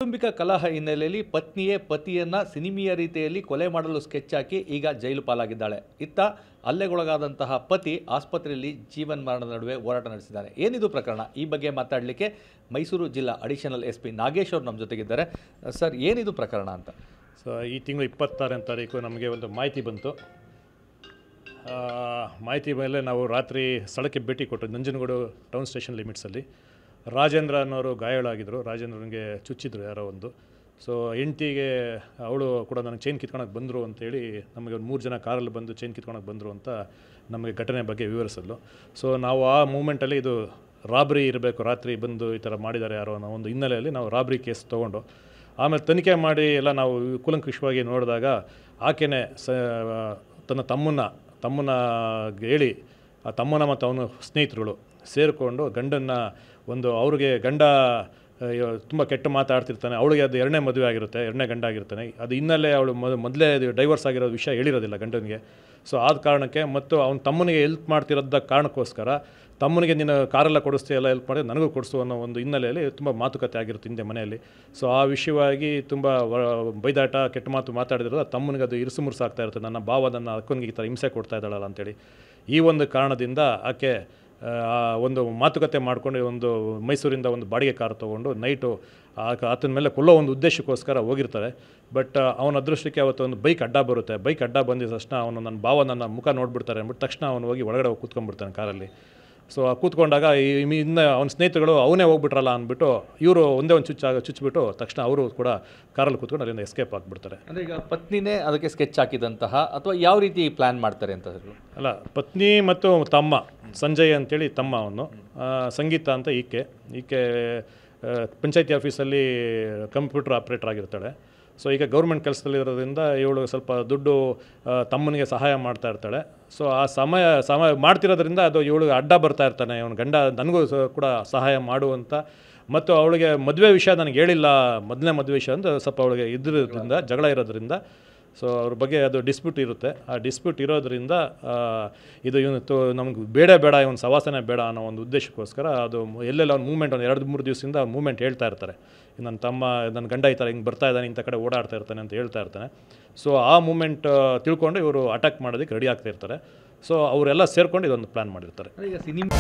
ಕೌಟುಂಬಿಕ ಕಲಹ ಹಿನ್ನೆಲೆಯಲ್ಲಿ ಪತ್ನಿಯೇ ಪತಿಯನ್ನ ಸಿನಿಮೀಯ ರೀತಿಯಲ್ಲಿ ಕೊಲೆ ಮಾಡಲು ಸ್ಕೆಚ್ ಹಾಕಿ ಈಗ ಜೈಲು ಪಾಲಾಗಿದ್ದಾಳೆ. ಇತ್ತ ಹಲ್ಲೆಗೊಳಗಾದಂತಹ ಪತಿ ಆಸ್ಪತ್ರೆಯಲ್ಲಿ ಜೀವನ್ ಮರಣದ ನಡುವೆ ಹೋರಾಟ ನಡೆಸಿದ್ದಾರೆ. ಏನಿದು ಪ್ರಕರಣ? ಈ ಬಗ್ಗೆ ಮಾತಾಡಲಿಕ್ಕೆ ಮೈಸೂರು ಜಿಲ್ಲಾ ಅಡಿಷನಲ್ ಎಸ್ಪಿ ನಾಗೇಶ್ ಅವರು ನಮ್ಮ ಜೊತೆಗಿದ್ದಾರೆ. ಸರ್, ಏನಿದು ಪ್ರಕರಣ ಅಂತ? ಸೊ ಈ ತಿಂಗಳು 26ನೇ ತಾರೀಕು ನಮಗೆ ಒಂದು ಮಾಹಿತಿ ಬಂತು. ಮಾಹಿತಿ ಮೇಲೆ ನಾವು ರಾತ್ರಿ ಸ್ಥಳಕ್ಕೆ ಭೇಟಿ ಕೊಟ್ಟು ನಂಜನಗೂಡು ಟೌನ್ ಸ್ಟೇಷನ್ ಲಿಮಿಟ್ಸಲ್ಲಿ ರಾಜೇಂದ್ರ ಅನ್ನೋರು ಗಾಯಾಳಾಗಿದ್ದರು. ರಾಜೇಂದ್ರನಿಗೆ ಚುಚ್ಚಿದ್ರು ಯಾರೋ ಒಂದು. ಸೊ ಹೆಂಡ್ತಿಗೆ ಅವಳು ಕೂಡ ನನಗೆ ಚೈನ್ ಕಿತ್ಕೊಳಕ್ಕೆ ಬಂದರು ಅಂತೇಳಿ ನಮಗೆ ಒಂದು 3 ಜನ ಕಾರಲ್ಲಿ ಬಂದು ಚೈನ್ ಕಿತ್ಕೊಳಕ್ಕೆ ಬಂದರು ಅಂತ ನಮಗೆ ಘಟನೆ ಬಗ್ಗೆ ವಿವರಿಸಲು. ಸೊ ನಾವು ಆ ಮೂಮೆಂಟಲ್ಲಿ ಇದು ರಾಬ್ರಿ ಇರಬೇಕು, ರಾತ್ರಿ ಬಂದು ಈ ಥರ ಮಾಡಿದ್ದಾರೆ ಯಾರೋ ಅನ್ನೋ ಒಂದು ಹಿನ್ನೆಲೆಯಲ್ಲಿ ನಾವು ರಾಬ್ರಿ ಕೇಸ್ ತೊಗೊಂಡು ಆಮೇಲೆ ತನಿಖೆ ಮಾಡಿ ಎಲ್ಲ ನಾವು ಕೂಲಂಕುಷವಾಗಿ ನೋಡಿದಾಗ ಆಕೆನೇ ತನ್ನ ತಮ್ಮನ ಹೇಳಿ ಆ ತಮ್ಮನ ಮತ್ತು ಅವನ ಸ್ನೇಹಿತರುಗಳು ಸೇರಿಕೊಂಡು ಗಂಡನ್ನು ಅವ್ರಿಗೆ ಗಂಡ ತುಂಬ ಕೆಟ್ಟ ಮಾತಾಡ್ತಿರ್ತಾನೆ. ಅವಳಿಗೆ ಅದು 2ನೇ ಮದುವೆ ಆಗಿರುತ್ತೆ, 2ನೇ ಗಂಡ ಆಗಿರ್ತಾನೆ. ಅದು ಹಿನ್ನೆಲೆ ಅವಳು ಮೊದಲೇ ಡೈವರ್ಸ್ ಆಗಿರೋ ವಿಷಯ ಹೇಳಿರೋದಿಲ್ಲ ಗಂಡನಿಗೆ. ಸೊ ಆದ ಕಾರಣಕ್ಕೆ ಮತ್ತು ಅವನ ತಮ್ಮನಿಗೆ ಹೆಲ್ಪ್ ಮಾಡ್ತಿರೋದ ಕಾರಣಕ್ಕೋಸ್ಕರ ತಮ್ಮನಿಗೆ ನೀನು ಕಾರೆಲ್ಲ ಕೊಡಿಸ್ತೀಯ, ಎಲ್ಲ ಹೆಲ್ಪ್ ಮಾಡಿ ನನಗೂ ಕೊಡಿಸು ಅನ್ನೋ ಒಂದು ಹಿನ್ನೆಲೆಯಲ್ಲಿ ತುಂಬ ಮಾತುಕತೆ ಆಗಿರುತ್ತೆ ಹಿಂದೆ ಮನೆಯಲ್ಲಿ. ಸೊ ಆ ವಿಷಯವಾಗಿ ತುಂಬ ಬೈದಾಟ ಕೆಟ್ಟ ಮಾತಾಡಿದ್ರು. ತಮ್ಮನಿಗೆ ಅದು ಇರುಸು ಮುರುಸು ಆಗ್ತಾ ಇರುತ್ತೆ, ನನ್ನ ಭಾವ ನನ್ನ ಅಕ್ಕನಿಗೆ ಈ ಥರ ಹಿಂಸೆ ಕೊಡ್ತಾ ಇದ್ದಾಳಲ್ಲ ಅಂತೇಳಿ. ಈ ಒಂದು ಕಾರಣದಿಂದ ಆಕೆ ಒಂದು ಮಾತುಕತೆ ಮಾಡಿಕೊಂಡು ಒಂದು ಮೈಸೂರಿಂದ ಒಂದು ಬಾಡಿಗೆ ಕಾರ್ ತೊಗೊಂಡು ನೈಟು ಆತನ ಮೇಲೆ ಕೊಲ್ಲೋ ಒಂದು ಉದ್ದೇಶಕ್ಕೋಸ್ಕರ ಹೋಗಿರ್ತಾರೆ. ಬಟ್ ಅವನ ಅದೃಷ್ಟಕ್ಕೆ ಅವತ್ತು ಒಂದು ಬೈಕ್ ಅಡ್ಡ ಬರುತ್ತೆ. ಬೈಕ್ ಅಡ್ಡ ಬಂದಿದ ತಕ್ಷಣ ಅವನು ನನ್ನ ಭಾವ ನನ್ನ ಮುಖ ನೋಡ್ಬಿಡ್ತಾರೆ ಅಂದ್ಬಿಟ್ಟು ತಕ್ಷಣ ಅವನು ಹೋಗಿ ಒಳಗಡೆ ಹೋಗಿ ಕೂತ್ಕೊಂಡ್ಬಿಡ್ತಾನೆ ಕಾರಲ್ಲಿ. ಸೊ ಕೂತ್ಕೊಂಡಾಗ ಇನ್ನು ಅವನ ಸ್ನೇಹಿತರುಗಳು ಅವನೇ ಹೋಗ್ಬಿಟ್ರಲ್ಲ ಅಂದ್ಬಿಟ್ಟು ಇವರು ಒಂದೇ ಒಂದು ಚುಚ್ಚಿಬಿಟ್ಟು ತಕ್ಷಣ ಅವರು ಕೂಡ ಕಾರಲ್ಲಿ ಕೂತ್ಕೊಂಡು ಅಲ್ಲಿಂದ ಎಸ್ಕೇಪ್ ಆಗಿಬಿಡ್ತಾರೆ. ಅಂದರೆ ಈಗ ಪತ್ನಿನೇ ಅದಕ್ಕೆ ಸ್ಕೆಚ್ ಹಾಕಿದಂತಹ ಅಥವಾ ಯಾವ ರೀತಿ ಪ್ಲ್ಯಾನ್ ಮಾಡ್ತಾರೆ ಅಂತ? ಅಲ್ಲ, ಪತ್ನಿ ಮತ್ತು ತಮ್ಮ ಸಂಜಯ್ ಅಂತೇಳಿ ತಮ್ಮ ಅವನು, ಸಂಗೀತ ಅಂತ ಈಕೆ ಪಂಚಾಯತಿ ಆಫೀಸಲ್ಲಿ ಕಂಪ್ಯೂಟರ್ ಆಪ್ರೇಟರ್ ಆಗಿರ್ತಾಳೆ. ಸೊ ಈಗ ಗೌರ್ಮೆಂಟ್ ಕೆಲಸದಲ್ಲಿರೋದ್ರಿಂದ ಇವಳು ಸ್ವಲ್ಪ ದುಡ್ಡು ತಮ್ಮನಿಗೆ ಸಹಾಯ ಮಾಡ್ತಾ ಇರ್ತಾಳೆ. ಸೊ ಆ ಸಮಯ ಮಾಡ್ತಿರೋದ್ರಿಂದ ಅದು ಇವಳು ಅಡ್ಡ ಬರ್ತಾ ಇರ್ತಾನೆ ಇವನು ಗಂಡ, ನನಗೂ ಕೂಡ ಸಹಾಯ ಮಾಡುವಂಥ. ಮತ್ತು ಅವಳಿಗೆ ಮದುವೆ ವಿಷಯ ನನಗೆ ಹೇಳಿಲ್ಲ, ಮೊದಲನೇ ಮದುವೆ ವಿಷಯ ಅಂತ ಸ್ವಲ್ಪ ಅವಳಿಗೆ ಇದ್ದಿರೋದ್ರಿಂದ, ಜಗಳ ಇರೋದ್ರಿಂದ, ಸೊ ಅವ್ರ ಬಗ್ಗೆ ಅದು ಡಿಸ್ಪ್ಯೂಟ್ ಇರುತ್ತೆ. ಆ ಡಿಸ್ಪ್ಯೂಟ್ ಇರೋದ್ರಿಂದ ಇದು ಇವನು ನಮ್ಗೆ ಬೇಡ ಇವನು ಸವಾಸನೆ ಬೇಡ ಅನ್ನೋ ಒಂದು ಉದ್ದೇಶಕ್ಕೋಸ್ಕರ ಅದು ಎಲ್ಲೆಲ್ಲ ಒಂದು ಮೂಮೆಂಟ್ ಒಂದು 2-3 ದಿವಸದಿಂದ ಮೂಮೆಂಟ್ ಹೇಳ್ತಾ ಇರ್ತಾರೆ. ನನ್ನ ತಮ್ಮ ನನ್ನ ಗಂಡ ಈ ಥರ ಹಿಂಗೆ ಬರ್ತಾ ಇದ್ದಾನೆ, ಇಂಥ ಕಡೆ ಓಡಾಡ್ತಾ ಇರ್ತಾನೆ ಅಂತ ಹೇಳ್ತಾ ಇರ್ತಾನೆ. ಸೊ ಆ ಮೂಮೆಂಟ್ ತಿಳ್ಕೊಂಡು ಇವರು ಅಟ್ಯಾಕ್ ಮಾಡೋದಕ್ಕೆ ರೆಡಿ ಆಗ್ತಾ ಇರ್ತಾರೆ. ಸೊ ಅವರೆಲ್ಲ ಸೇರ್ಕೊಂಡು ಇದೊಂದು ಪ್ಲ್ಯಾನ್ ಮಾಡಿರ್ತಾರೆ. ಈಗ ಸಿನಿಮಾ